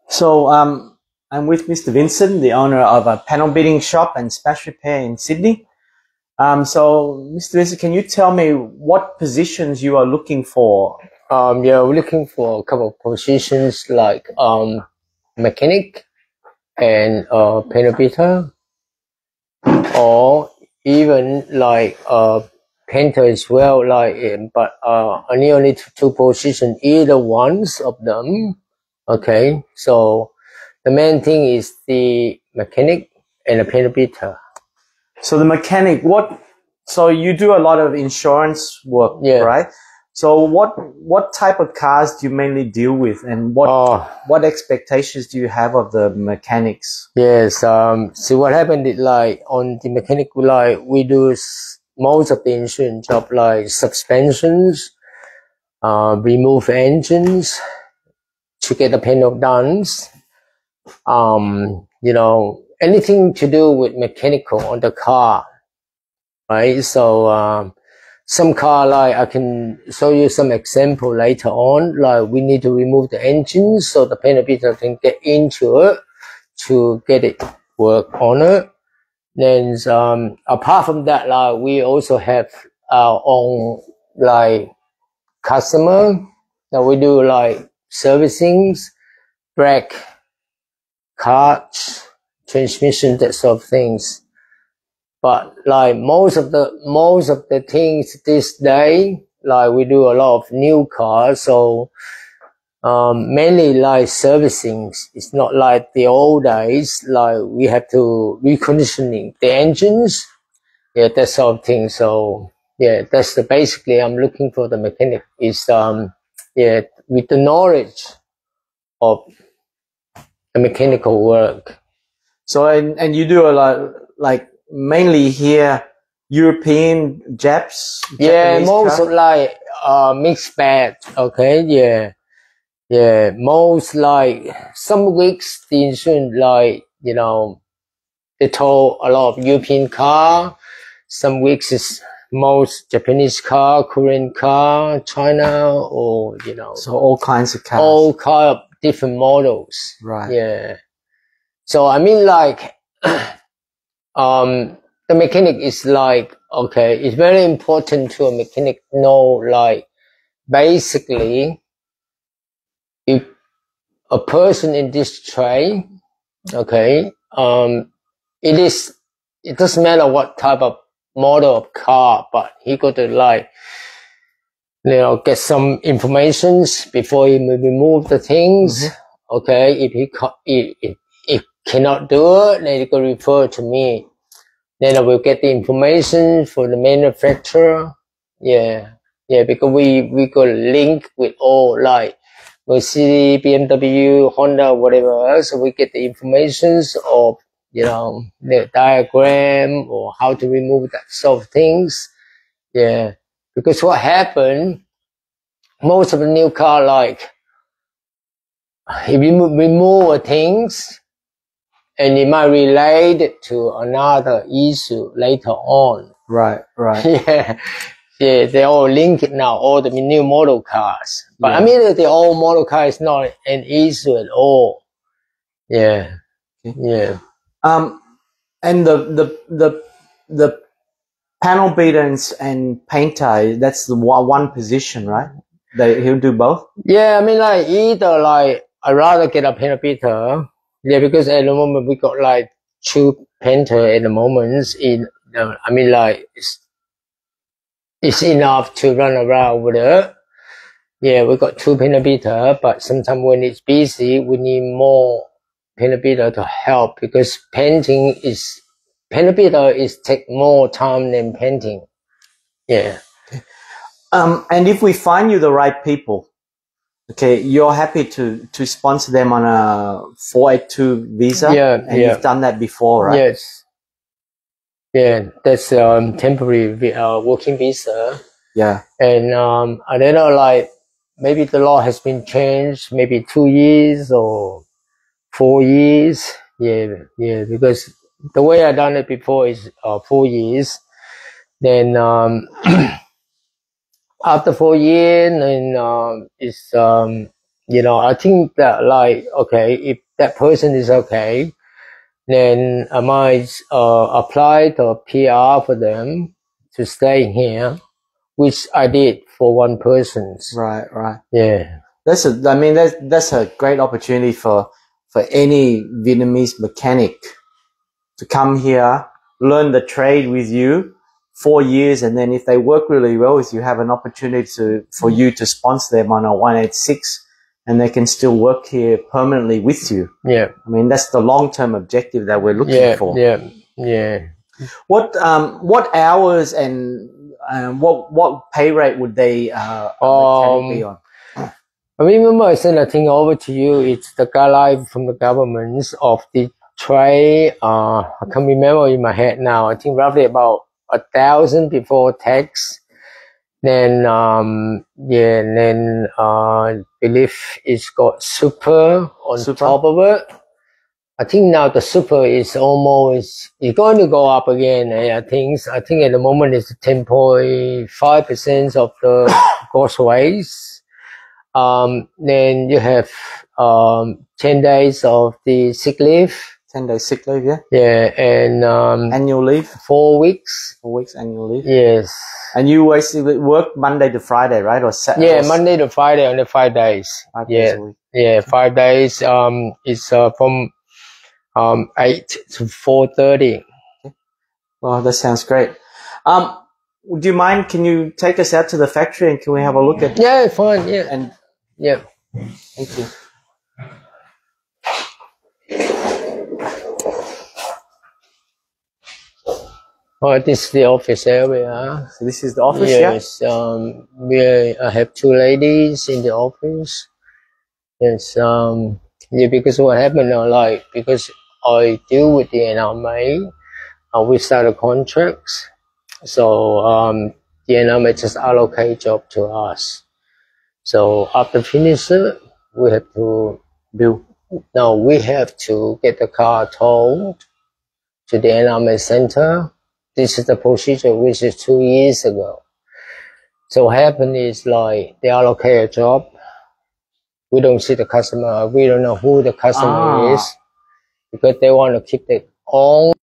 So I'm with Mr. Vincent, the owner of a panel beating shop and smash repair in Sydney. So Mr. Vincent, can you tell me what positions you are looking for? Yeah, we're looking for a couple of positions like mechanic and panel beater, or even like painter as well. But I need only two positions, either ones of them. Okay, so the main thing is the mechanic and the panel beater. So the mechanic, so you do a lot of insurance work, Yeah. right? So what type of cars do you mainly deal with, and what expectations do you have of the mechanics? Yes. See what happened is, like, on the mechanic, like, we do most of the insurance job, like suspensions, remove engines to get the panel done. You know, anything to do with mechanical on the car, right? So some car, like, I can show you some example later on. Like, we need to remove the engine so the panel beater can get into it to get it work on it. Then apart from that, like, we also have our own, like, customer that we do, like, servicings, brake, clutch, transmission, that sort of things. But like most of the things this day, like, we do a lot of new cars, so mainly like servicing. It's not like the old days, like we have to reconditioning the engines, yeah, that sort of thing. So yeah, that's basically I'm looking for the mechanic is yeah, with the knowledge of the mechanical work. So and you do a lot, like, mainly here European Japs? Yeah, Japanese most car? of, like, mixed bag. Okay, yeah. Yeah, most, like, some weeks the insurance, like, you know, they tow a lot of European car. Some weeks is most Japanese car, Korean car, China, or, you know. So all kinds of cars. All kind of different models. Right. Yeah. So I mean, like, the mechanic is like, okay, it's very important to a mechanic know, like, basically, if a person in this trade, okay, it doesn't matter what type of model of car, but he got to, like, you know, get some informations before he may remove the things. Mm-hmm. Okay, if he cannot do it, then he can refer to me. Then I will get the information for the manufacturer. Yeah, yeah, because we got link with all, like, Mercedes, BMW, Honda, whatever. So we get the informations of, you know, the diagram or how to remove that sort of things. Yeah, because what happened, most of the new car, like, if you remove things, and it might relate it to another issue later on. Right, right. Yeah, yeah, they all linked now, all the new model cars. But Yeah. I mean, the old model car is not an issue at all. Yeah, yeah. And the panel beaters and painter, that's the one position, right? He'll do both? Yeah, I mean, like, either, like, I'd rather get a panel beater. Yeah, because at the moment we got, like, two painter at the moment. I mean, like, it's enough to run around with it. Yeah, we got two panel beater, but sometimes when it's busy, we need more panel beater to help, because panel beater is take more time than painting. Yeah. And if we find you the right people, okay, you're happy to sponsor them on a 482 visa? Yeah, and yeah. You've done that before, right? Yes. Yeah, that's temporary working visa. Yeah. And I don't know, like, maybe the law has been changed, maybe 2 years or 4 years. Yeah, yeah, because the way I done it before is 4 years. Then after 4 years, then it's you know, I think that like, okay, if that person is okay, then I might apply to PR for them to stay here, which I did for one person. Right, right. Yeah. That's a great opportunity for any Vietnamese mechanic to come here, learn the trade with you 4 years, and then if they work really well with you, have an opportunity for you to sponsor them on a 186, and they can still work here permanently with you. Yeah. I mean, that's the long-term objective that we're looking for. Yeah, yeah. What hours and what pay rate would they be on? I remember I sent a thing over to you. It's the guideline from the government of the trade. I can't remember in my head now. I think roughly about 1,000 before tax. Then believe it's got super on top of it. I think now the super is almost, it's going to go up again. I think at the moment it's 10.5% of the gross waste. Then you have 10 days of the sick leave. 10 days sick leave, yeah? Yeah, and annual leave? 4 weeks. 4 weeks annual leave? Yes. And you basically work Monday to Friday, right? Or Saturday? Yeah, Monday to Friday, only 5 days. 5 days a week. Yeah, 5 days. It's from 8 to 4:30. Okay. Well, that sounds great. Do you mind? Can you take us out to the factory and can we have a look at? Yeah, fine. Yeah, and yeah. Thank you. Oh, this is the office area. So this is the office, yes, yeah? I have 2 ladies in the office. Yes, yeah, because what happened, because I deal with the NRMA, we started contracts. So, the NRMA just allocate job to us. So after finish it, we have to bill. No, we have to get the car towed to the NRMA center. This is the procedure which is 2 years ago. So what happened is they allocate a job. We don't see the customer. We don't know who the customer is because they want to keep their own